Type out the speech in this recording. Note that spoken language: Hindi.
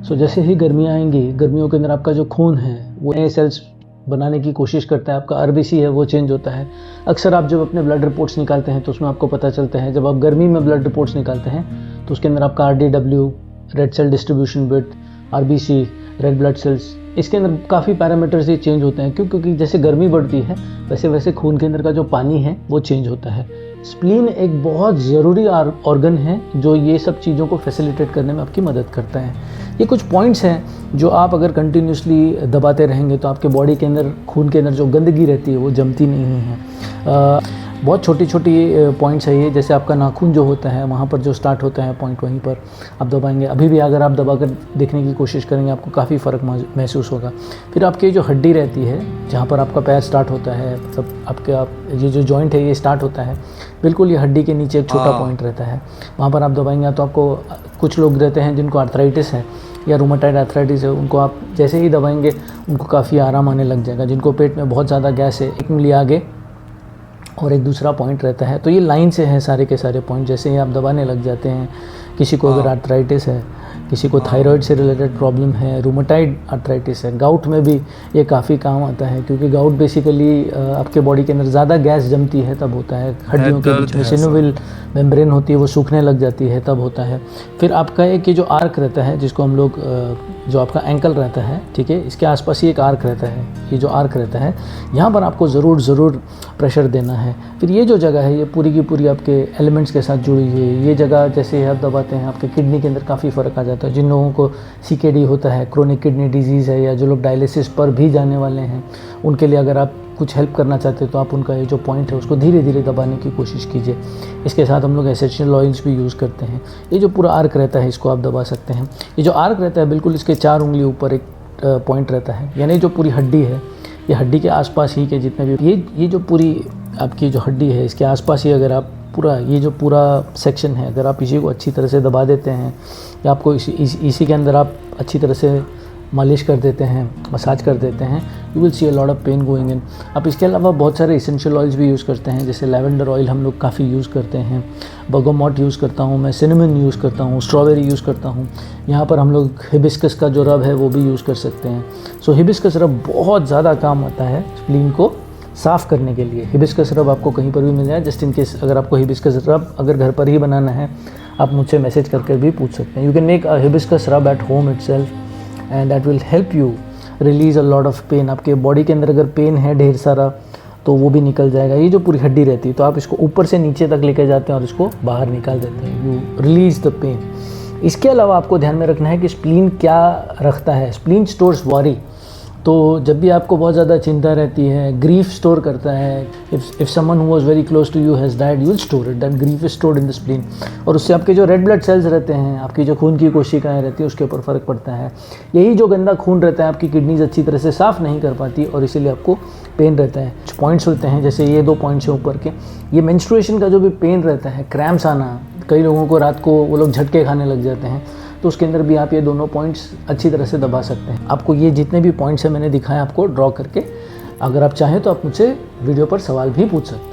सो जैसे ही गर्मियाँ आएंगी, गर्मियों के अंदर आपका जो खून है वो नए सेल्स बनाने की कोशिश करता है, आपका आरबीसी है वो चेंज होता है। अक्सर आप जब अपने ब्लड रिपोर्ट्स निकालते हैं तो उसमें आपको पता चलता है, जब आप गर्मी में ब्लड रिपोर्ट्स निकालते हैं तो उसके अंदर आपका RDW, red cell distribution width, RBC, red blood cells, इसके अंदर काफ़ी पैरामीटर्स ये चेंज होते हैं। क्यों? क्योंकि जैसे गर्मी बढ़ती है वैसे वैसे खून के अंदर का जो पानी है वो चेंज होता है। स्प्लीन एक बहुत ज़रूरी ऑर्गन है जो ये सब चीज़ों को फैसिलिटेट करने में आपकी मदद करता है। ये कुछ पॉइंट्स हैं जो आप अगर कंटिन्यूसली दबाते रहेंगे तो आपके बॉडी के अंदर, खून के अंदर जो गंदगी रहती है वो जमती नहीं है। बहुत छोटी छोटी पॉइंट्स है ये, जैसे आपका नाखून जो होता है वहाँ पर जो स्टार्ट होता है पॉइंट, वहीं पर आप दबाएंगे। अभी भी अगर आप दबाकर देखने की कोशिश करेंगे आपको काफ़ी फ़र्क महसूस होगा। फिर आपकी जो हड्डी रहती है जहाँ पर आपका पैर स्टार्ट होता है, मतलब आपका ये जो जॉइंट है ये स्टार्ट होता है, बिल्कुल ये हड्डी के नीचे एक छोटा पॉइंट रहता है, वहाँ पर आप दबाएंगे तो आपको, कुछ लोग रहते हैं जिनको आर्थराइटिस है या रूमेटॉइड आर्थराइटिस है, उनको आप जैसे ही दबाएंगे उनको काफ़ी आराम आने लग जाएगा। जिनको पेट में बहुत ज़्यादा गैस है, एक उंगली आगे और एक दूसरा पॉइंट रहता है, तो ये लाइन से हैं सारे के सारे पॉइंट। जैसे ही आप दबाने लग जाते हैं, किसी को अगर आर्थराइटिस है, किसी को थायराइड से रिलेटेड प्रॉब्लम है, रूमेटॉइड आर्थराइटिस है, गाउट में भी ये काफ़ी काम आता है, क्योंकि गाउट बेसिकली आपके बॉडी के अंदर ज़्यादा गैस जमती है तब होता है। हड्डियों के बीच में सिनोवियल मेम्ब्रेन होती है वो सूखने लग जाती है तब होता है। फिर आपका एक ये जो आर्क रहता है जिसको हम लोग, जो आपका एंकल रहता है, ठीक है, इसके आसपास ही एक आर्क रहता है। ये जो आर्क रहता है यहाँ पर आपको ज़रूर प्रेशर देना है। फिर ये जो जगह है ये पूरी की पूरी आपके एलिमेंट्स के साथ जुड़ी हुई है। ये जगह जैसे ही आप दबाते हैं आपके किडनी के अंदर काफ़ी फ़र्क आ जाता है। जिन लोगों को CKD होता है, क्रोनिक किडनी डिजीज़ है, या जो लोग डायलिसिस पर भी जाने वाले हैं, उनके लिए अगर आप कुछ हेल्प करना चाहते हो तो आप उनका ये जो पॉइंट है उसको धीरे धीरे दबाने की कोशिश कीजिए। इसके साथ हम लोग एसेंशियल ऑयल्स भी यूज़ करते हैं। ये जो पूरा आर्क रहता है इसको आप दबा सकते हैं। ये जो आर्क रहता है बिल्कुल इसके 4 उंगली ऊपर एक पॉइंट रहता है, यानी जो पूरी हड्डी है, ये हड्डी के आसपास ही के जितने भी ये जो पूरी आपकी जो हड्डी है इसके आसपास ही अगर आप पूरा, ये जो पूरा सेक्शन है, अगर आप इसी को अच्छी तरह से दबा देते हैं या आपको इसी के अंदर आप अच्छी तरह से मालिश कर देते हैं, मसाज कर देते हैं, you will see a lot of pain going in. आप इसके अलावा बहुत सारे इसेंशियल ऑयल्स भी यूज़ करते हैं, जैसे लैवेंडर ऑयल हम लोग काफ़ी यूज़ करते हैं, बर्गामोट यूज़ करता हूँ मैं, सिनेमन यूज़ करता हूँ, स्ट्रॉबेरी यूज़ करता हूँ। यहाँ पर हम लोग हिबिस्कस का जो रब है वो भी यूज़ कर सकते हैं। सो हिबिस्कस रब बहुत ज़्यादा काम आता है स्प्लीन को साफ़ करने के लिए। हिबिस्कस रब आपको कहीं पर भी मिल जाए, जस्ट इन केस अगर आपको हिबिस्कस रब अगर घर पर ही बनाना है आप मुझसे मैसेज करके भी पूछ सकते हैं। You can make a hibiscus rub at home itself and that will help you release a lot of pain. आपके बॉडी के अंदर अगर पेन है ढेर सारा तो वो भी निकल जाएगा। ये जो पूरी हड्डी रहती है तो आप इसको ऊपर से नीचे तक लेके जाते हैं और इसको बाहर निकाल देते हैं, यू रिलीज़ द पेन। इसके अलावा आपको ध्यान में रखना है कि स्प्लीन क्या रखता है। स्प्लीन स्टोर्स वॉरी, तो जब भी आपको बहुत ज़्यादा चिंता रहती है, ग्रीफ स्टोर करता है। If someone who was very close to you has died, you will store it, that grief is stored in the spleen. और उससे आपके जो रेड ब्लड सेल्स रहते हैं, आपकी जो खून की कोशिकाएं रहती है उसके ऊपर फ़र्क पड़ता है। यही जो गंदा खून रहता है आपकी किडनीज अच्छी तरह से साफ़ नहीं कर पाती और इसीलिए आपको पेन रहता है। कुछ पॉइंट्स होते हैं जैसे ये 2 पॉइंट्स हैं ऊपर के, ये मेंस्ट्रुएशन का जो भी पेन रहता है, क्रैम्प्स आना, कई लोगों को रात को वो लोग झटके खाने लग जाते हैं, तो उसके अंदर भी आप ये दोनों पॉइंट्स अच्छी तरह से दबा सकते हैं। आपको ये जितने भी पॉइंट्स हैं मैंने दिखाए आपको ड्रॉ करके, अगर आप चाहें तो आप मुझसे वीडियो पर सवाल भी पूछ सकते हैं।